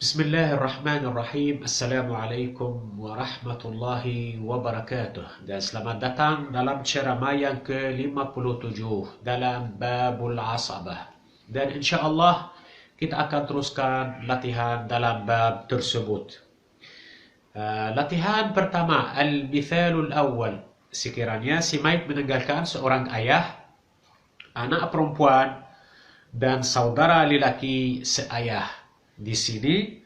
Bismillahirrahmanirrahim. Assalamualaikum warahmatullahi wabarakatuh. Dan selamat datang dalam ceramah yang ke-57 dalam Babul Asabah. Dan insyaAllah kita akan teruskan latihan dalam bab tersebut. Latihan pertama, Al-Mithalul Awal. Sekiranya si Maid meninggalkan seorang ayah, anak perempuan, dan saudara lelaki seayah. Di sini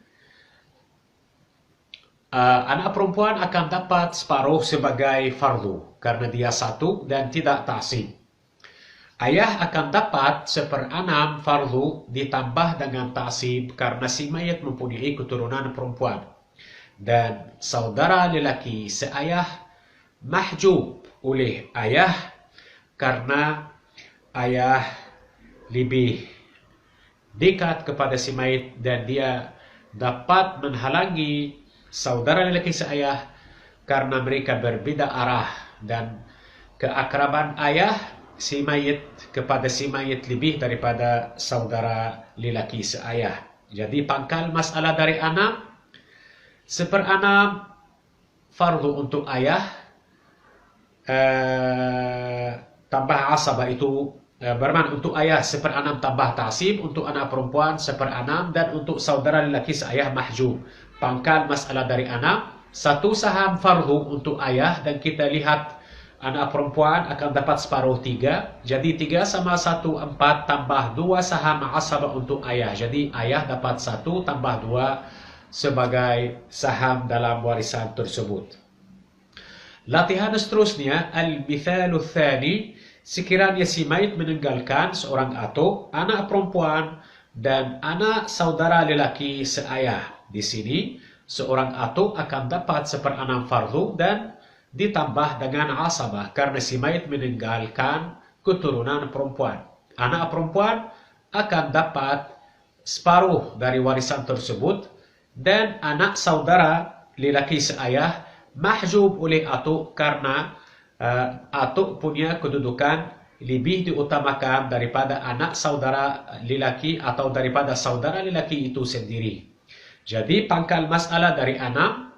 anak perempuan akan dapat separuh sebagai fardu karena dia satu dan tidak ta'sib. Ayah akan dapat 1/6 fardu ditambah dengan ta'sib karena si mayat mempunyai keturunan perempuan. Dan saudara lelaki seayah mahjub oleh ayah karena ayah lebih dekat kepada si mayit dan dia dapat menghalangi saudara lelaki seayah karena mereka berbeda arah dan keakraban ayah si mayit kepada si mayit lebih daripada saudara lelaki seayah. Jadi pangkal masalah dari 6, 1/6 fardu untuk ayah, tambah asabah itu bermakna untuk ayah 1/6 tambah ta'sib, untuk anak perempuan 1/6, dan untuk saudara lelaki seayah mahjub. Pangkal masalah dari 6, 1 saham fardu untuk ayah, dan kita lihat anak perempuan akan dapat separuh 3. Jadi 3 sama 1, 4, tambah 2 saham asabah untuk ayah. Jadi ayah dapat 1 tambah 2 sebagai saham dalam warisan tersebut. Latihan seterusnya, Al-Mithalul Thani. Sekiranya si mayit meninggalkan seorang atuk, anak perempuan, dan anak saudara lelaki seayah. Di sini, seorang atuk akan dapat 1/6 fardu dan ditambah dengan asabah karena si mayit meninggalkan keturunan perempuan. Anak perempuan akan dapat separuh dari warisan tersebut dan anak saudara lelaki seayah mahjub oleh atuk karena atuk punya kedudukan lebih diutamakan daripada anak saudara lelaki atau daripada saudara lelaki itu sendiri. Jadi pangkal masalah dari 6,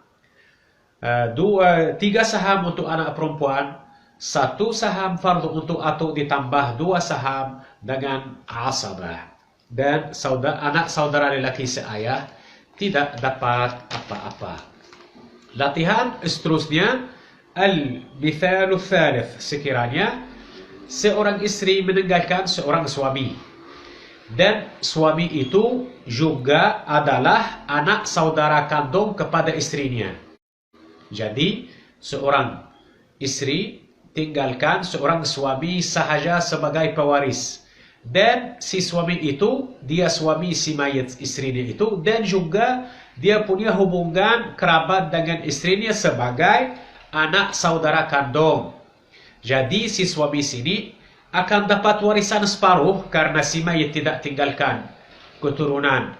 3 saham untuk anak perempuan, 1 saham fardu untuk atuk ditambah 2 saham dengan asabah. Dan anak saudara lelaki seayah tidak dapat apa-apa. Latihan seterusnya, Al-Mithalul Thalith. Sekiranya seorang istri meninggalkan seorang suami dan suami itu juga adalah anak saudara kandung kepada istrinya. Jadi seorang istri tinggalkan seorang suami sahaja sebagai pewaris, dan si suami itu dia suami si mayat istrinya itu, dan juga dia punya hubungan kerabat dengan istrinya sebagai anak saudara kandung. Jadi si suami sini akan dapat warisan separuh karena si mayit tidak tinggalkan keturunan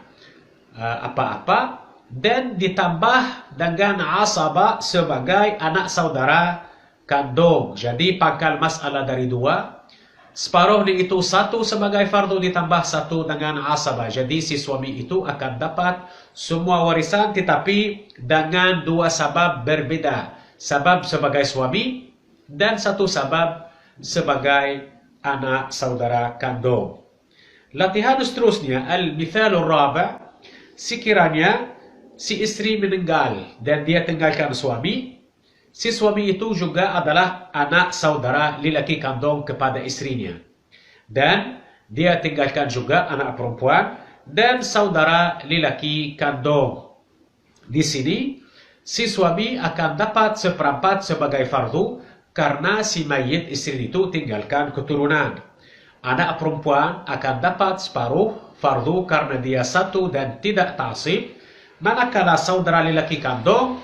apa-apa, dan ditambah dengan asabah sebagai anak saudara kandung. Jadi pangkal masalah dari 2, separuh itu 1 sebagai fardu ditambah 1 dengan asabah. Jadi si suami itu akan dapat semua warisan tetapi dengan 2 sabab berbeda. Sabab sebagai suami dan 1 sabab sebagai anak saudara kandung. Latihan seterusnya, Al-Mithalul Rabi'. Sekiranya si istri meninggal dan dia tinggalkan suami, si suami itu juga adalah anak saudara lelaki kandung kepada istrinya, dan dia tinggalkan juga anak perempuan dan saudara lelaki kandung. Di sini si suami akan dapat 1/4 sebagai fardu karena si mayit istri itu tinggalkan keturunan. Anak perempuan akan dapat separuh fardu karena dia satu dan tidak ta'sib, manakala saudara lelaki kandung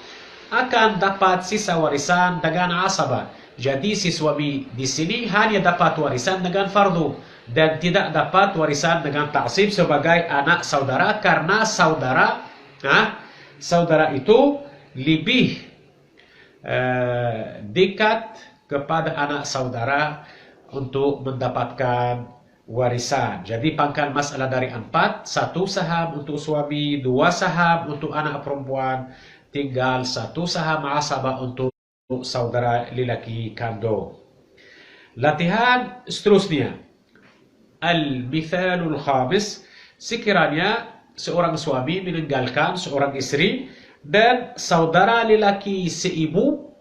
akan dapat sisa warisan dengan asabah. Jadi si suami di sini hanya dapat warisan dengan fardu dan tidak dapat warisan dengan ta'sib sebagai anak saudara karena saudara itu lebih dekat kepada anak saudara untuk mendapatkan warisan. Jadi pangkal masalah dari 4, 1 saham untuk suami, 2 saham untuk anak perempuan, tinggal 1 saham asabah untuk saudara lelaki kandung. Latihan seterusnya. Al-mithalul khamis, sekiranya seorang suami meninggalkan seorang istri dan saudara lelaki si ibu,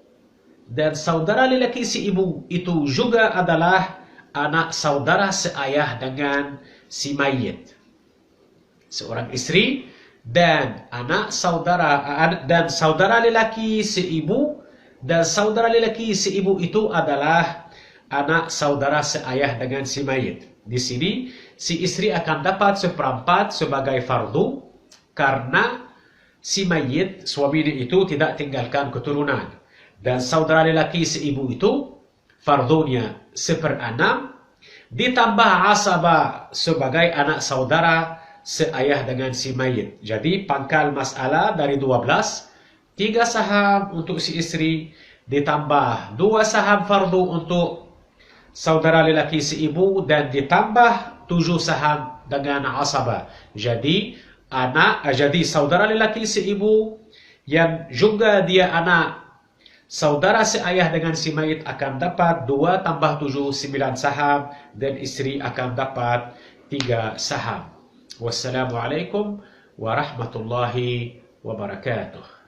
dan saudara lelaki si ibu itu juga adalah anak saudara seayah dengan si mayit. Seorang istri dan anak saudara dan saudara lelaki si ibu, dan saudara lelaki si ibu itu adalah anak saudara seayah dengan si mayit. Di sini si istri akan dapat 1/4 sebagai fardu karena si mayit suaminya itu tidak tinggalkan keturunan, dan saudara lelaki si ibu itu fardunya 1/6 ditambah asabah sebagai anak saudara seayah dengan si mayit. Jadi pangkal masalah dari 12, 3 saham untuk si istri ditambah 2 saham fardu untuk saudara lelaki si ibu dan ditambah 7 saham dengan asabah. Jadi saudara lelaki si ibu yang juga dia anak saudara seayah dengan si mayit akan dapat 2 tambah 7, 9 saham, dan istri akan dapat 3 saham. Wassalamualaikum warahmatullahi wabarakatuh.